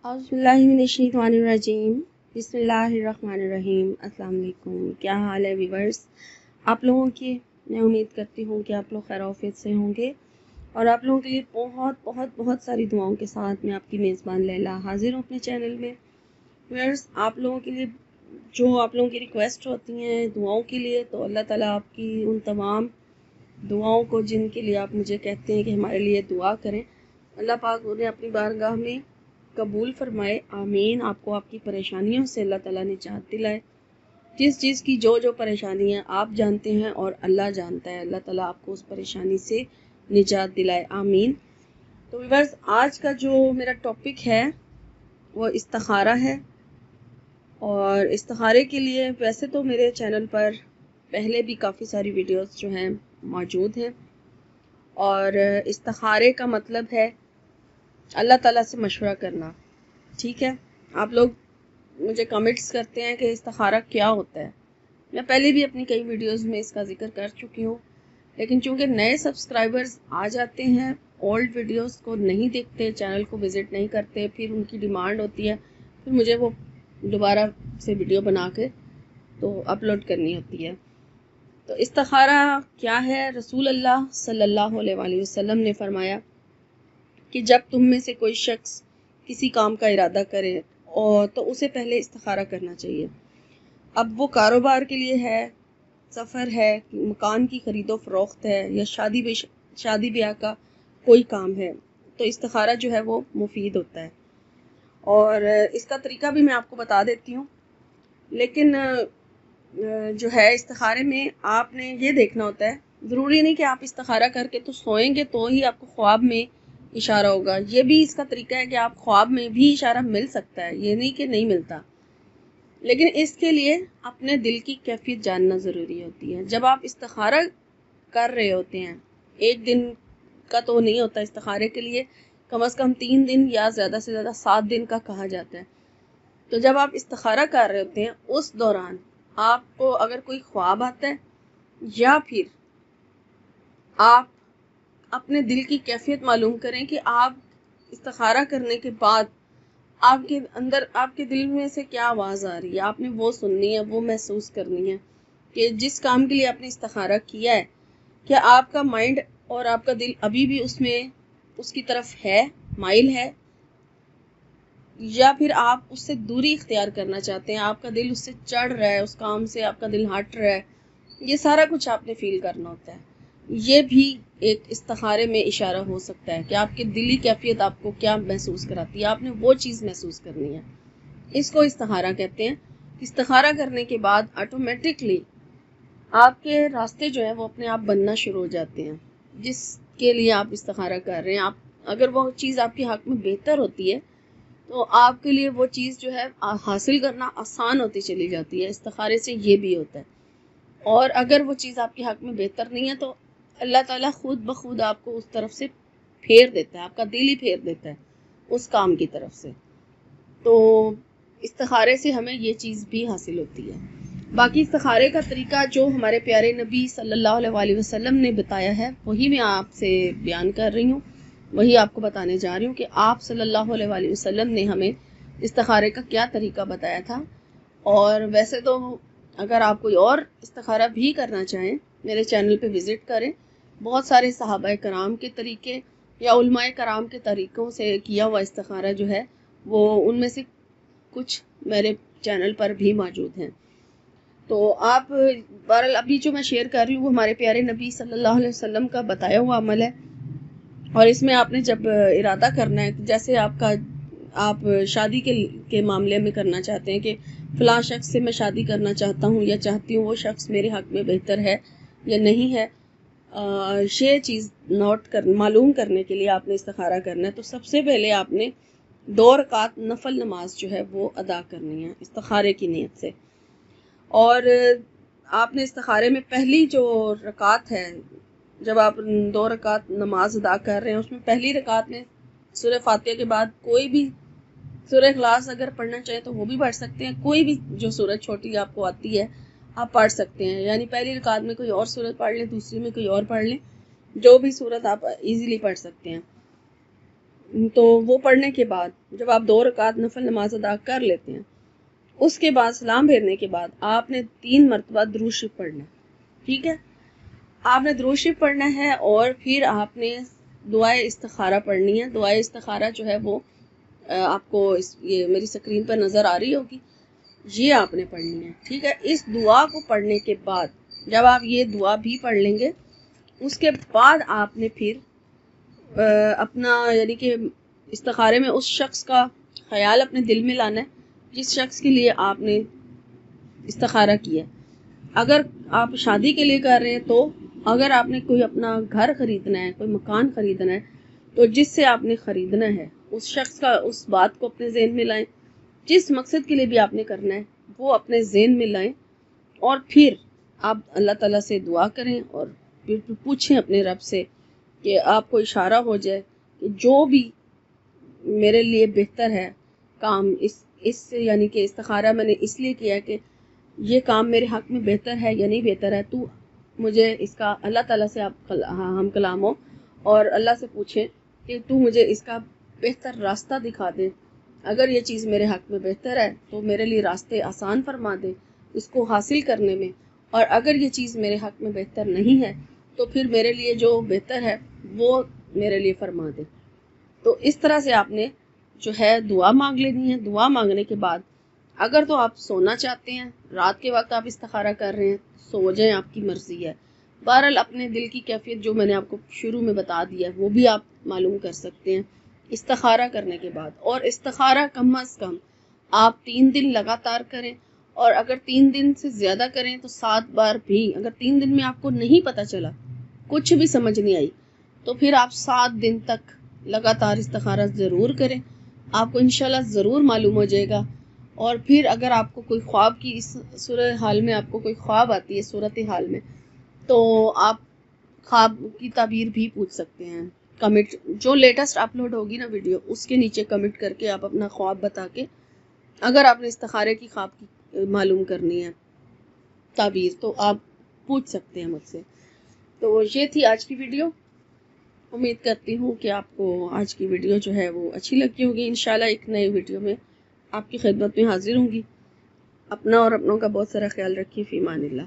औज़ुबिल्लाहिमिनश्शैतानिर्रजीम बिस्मिल्लाहिर्रहमानिर्रहीम। अस्सलाम वालेकुम। क्या हाल है व्यूअर्स आप लोगों के? मैं उम्मीद करती हूँ कि आप लोग खैर-ओ-आफ़ियत से होंगे और आप लोगों के लिए बहुत बहुत बहुत सारी दुआओं के साथ मैं आपकी मेज़बान लैला हाजिर हूँ अपने चैनल में। व्यूअर्स आप लोगों के लिए जो आप लोगों की रिक्वेस्ट होती हैं दुआओं के लिए, तो अल्लाह ताला आपकी उन तमाम दुआओं को जिनके लिए आप मुझे कहते हैं कि हमारे लिए दुआ करें, अल्लाह पाक उन्हें अपनी बारगाह में कबूल फरमाए। आमीन। आपको आपकी परेशानियों से अल्लाह ताला निजात दिलाए। जिस चीज़ की जो जो परेशानियां आप जानते हैं और अल्लाह जानता है, अल्लाह ताला आपको उस परेशानी से निजात दिलाए। आमीन। तो व्यूअर्स आज का जो मेरा टॉपिक है वो इस्तिखारा है। और इस्तिखारे के लिए वैसे तो मेरे चैनल पर पहले भी काफ़ी सारी वीडियोस जो हैं मौजूद हैं। और इस्तिखारे का मतलब है अल्लाह ताला से मशवरा करना। ठीक है, आप लोग मुझे कमेंट्स करते हैं कि इस्तिखारा क्या होता है। मैं पहले भी अपनी कई वीडियोस में इसका जिक्र कर चुकी हूँ, लेकिन चूंकि नए सब्सक्राइबर्स आ जाते हैं, ओल्ड वीडियोस को नहीं देखते, चैनल को विज़िट नहीं करते, फिर उनकी डिमांड होती है, फिर मुझे वो दोबारा से वीडियो बना के तो अपलोड करनी होती है। तो इस्तिखारा क्या है? रसूल अल्लाह सल्लल्लाहु अलैहि वसल्लम ने फरमाया कि जब तुम में से कोई शख्स किसी काम का इरादा करे और तो उसे पहले इस्तिखारा करना चाहिए। अब वो कारोबार के लिए है, सफ़र है, मकान की खरीदो फरोख्त है या शादी ब्याह का कोई काम है, तो इस्तिखारा जो है वो मुफीद होता है। और इसका तरीका भी मैं आपको बता देती हूँ। लेकिन जो है इस्तिखारे में आपने ये देखना होता है, ज़रूरी नहीं कि आप इस्तिखारा करके तो सोएंगे तो ही आपको ख्वाब में इशारा होगा। ये भी इसका तरीका है कि आप ख्वाब में भी इशारा मिल सकता है, ये नहीं कि नहीं मिलता। लेकिन इसके लिए अपने दिल की कैफियत जानना ज़रूरी होती है। जब आप इस्तिखारा कर रहे होते हैं, एक दिन का तो नहीं होता, इस्तिखारे के लिए कम से कम 3 दिन या ज़्यादा से ज़्यादा 7 दिन का कहा जाता है। तो जब आप इस्तिखारा कर रहे होते हैं उस दौरान आपको अगर कोई ख्वाब आता है या फिर आप अपने दिल की कैफियत मालूम करें कि आप इस्तिखारा करने के बाद आपके अंदर, आपके दिल में से क्या आवाज़ आ रही है, आपने वो सुननी है, वो महसूस करनी है कि जिस काम के लिए आपने इस्तिखारा किया है, क्या आपका माइंड और आपका दिल अभी भी उसमें उसकी तरफ है, माइल है, या फिर आप उससे दूरी इख्तियार करना चाहते हैं, आपका दिल उससे चढ़ रहा है, उस काम से आपका दिल हट रहा है। ये सारा कुछ आपने फील करना होता है। ये भी एक इस्तिखारे में इशारा हो सकता है कि आपकी दिली कैफियत आपको क्या महसूस कराती है, आपने वो चीज़ महसूस करनी है। इसको इस्तिखारा कहते हैं। इस्तिखारा करने के बाद ऑटोमेटिकली आपके रास्ते जो है वो अपने आप बनना शुरू हो जाते हैं, जिसके लिए आप इस्तिखारा कर रहे हैं। आप अगर वो चीज़ आपके हक में बेहतर होती है तो आपके लिए वो चीज़ जो है हासिल करना आसान होती चली जाती है। इस्तिखारे से ये भी होता है। और अगर वो चीज़ आपके हक में बेहतर नहीं है तो अल्लाह ताला खुद ब खुद आपको उस तरफ से फेर देता है, आपका दिल ही फेर देता है उस काम की तरफ से। तो इस्तिखारे से हमें ये चीज़ भी हासिल होती है। बाकी इस्तिखारे का तरीका जो हमारे प्यारे नबी सल्लल्लाहु अलैहि वसल्लम ने बताया है वही मैं आपसे बयान कर रही हूँ, वही आपको बताने जा रही हूँ कि आप सल्लल्लाहु अलैहि वसल्लम ने हमें इस्तिखारे का क्या तरीका बताया था। और वैसे तो अगर आप कोई और इस्तिखारा भी करना चाहें, मेरे चैनल पे विज़िट करें। बहुत सारे सहाबाए कराम के तरीके या उलमाए कराम के तरीक़ों से किया हुआ इस्तिखारा जो है वो उनमें से कुछ मेरे चैनल पर भी मौजूद हैं। तो आप बहरहाल अभी जो मैं शेयर कर रही हूँ वो हमारे प्यारे नबी सल्लल्लाहु अलैहि वसल्लम का बताया हुआ अमल है। और इसमें आपने जब इरादा करना है, जैसे आप शादी के मामले में करना चाहते हैं कि फ़लाँ शख्स से मैं शादी करना चाहता हूँ या चाहती हूँ, वो शख्स मेरे हक़ में बेहतर है या नहीं है, ये चीज़ मालूम करने के लिए आपने इस्तिखारा करना है। तो सबसे पहले आपने 2 रकात नफल नमाज जो है वो अदा करनी है इस्तिखारे की नीयत से। और आपने इस्तिखारे में पहली जो रकात है, जब आप 2 रकात नमाज अदा कर रहे हैं, उसमें पहली रकात में सूरह फातिहा के बाद कोई भी सूरह इखलास अगर पढ़ना चाहें तो वो भी पढ़ सकते हैं। कोई भी जो सूरत छोटी आपको आती है आप पढ़ सकते हैं। यानी पहली रकात में कोई और सूरत पढ़ लें, दूसरी में कोई और पढ़ लें, जो भी सूरत आप इजीली पढ़ सकते हैं। تو وہ پڑھنے کے بعد جب آپ 2 رکعت نفل نماز ادا کر لیتے ہیں، اس کے بعد سلام پھیرنے کے بعد آپ نے 3 مرتبہ درود شریف پڑھنا ہے. ٹھیک ہے، آپ نے درود شریف پڑھنا ہے اور پھر آپ نے دعائے استخارہ پڑھنی ہے. دعائے استخارہ جو ہے وہ آپ کو یہ میری اسکرین پر نظر آ رہی ہوگی، یہ آپ نے پڑھنی ہے. ٹھیک ہے، اس دعا کو پڑھنے کے بعد جب آپ یہ دعا بھی پڑھ لیں گے، اس کے بعد آپ نے پھر اپنا یعنی کہ استخارے میں اس شخص کا خیال اپنے دل میں لانا ہے جس شخص کے لیے آپ نے استخارہ کیا. اگر آپ شادی کے لیے کر رہے ہیں تو اگر آپ نے کوئی اپنا گھر خریدنا ہے، کوئی مکان خریدنا ہے، تو جس سے آپ نے خریدنا ہے اس شخص کا اس بات کو اپنے ذہن میں لائیں. جس مقصد کے لیے بھی آپ نے کرنا ہے وہ اپنے ذہن میں لائیں اور پھر آپ اللہ تعالیٰ سے دعا کریں اور پھر پوچھیں اپنے رب سے کہ آپ کو اشارہ ہو جائے کہ جو بھی میرے لیے بہتر ہے کام، اس یعنی کہ استخارہ میں نے اس لیے کیا کہ یہ کام میرے حق میں بہتر ہے یا نہیں بہتر ہے، تو مجھے اس کا اللہ تعالیٰ سے آپ ہم کلام ہو اور اللہ سے پوچھیں کہ تو مجھے اس کا بہتر راستہ دکھا دے. اگر یہ چیز میرے حق میں بہتر ہے تو میرے لیے راستے آسان فرما دے اس کو حاصل کرنے میں، اور اگر یہ چیز میرے حق میں بہتر نہیں ہے تو پھر میرے لیے جو بہتر ہے وہ میرے لیے فرما دے. تو اس طرح سے آپ نے جو ہے دعا مانگ لینی ہے. دعا مانگنے کے بعد اگر تو آپ سونا چاہتے ہیں، رات کے وقت آپ استخارہ کر رہے ہیں، سو جائیں، آپ کی مرضی ہے. بہرحال اپنے دل کی کیفیت جو میں نے آپ کو شروع میں بتا دیا وہ بھی آپ معلوم کر سکتے ہیں استخارہ کرنے کے بعد. اور استخارہ کم از کم آپ 3 دن لگاتار کریں، اور اگر 3 دن سے زیادہ کریں تو 7 بار بھی. اگر 3 دن میں آپ کو نہیں پتہ چلا، کچھ بھی سمجھ نہیں آئی، تو پھر آپ 7 دن تک لگاتار استخارہ ضرور کریں. آپ کو انشاءاللہ ضرور معلوم ہو جائے گا. اور پھر اگر آپ کو کوئی خواب کی اس صورت حال میں آپ کو کوئی خواب آتی ہے صورت حال میں، تو آپ خواب کی تعبیر بھی پوچھ سکتے ہیں. کمنٹ جو لیٹسٹ اپلوڈ ہوگی نا ویڈیو، اس کے نیچے کمنٹ کر کے آپ اپنا خواب بتا کے، اگر آپ نے استخارے کی خواب کی معلوم کرنی ہے تعبیر، تو آپ پوچھ سکتے ہیں مجھ سے. تو یہ تھی آج کی ویڈیو. امید کرتی ہوں کہ آپ کو آج کی ویڈیو جو ہے وہ اچھی لگی ہوگی. انشاءاللہ ایک نئی ویڈیو میں آپ کی خدمت میں حاضر ہوں گی. اپنا اور اپنوں کا بہت سارا خیال رکھیے. فی امان اللہ.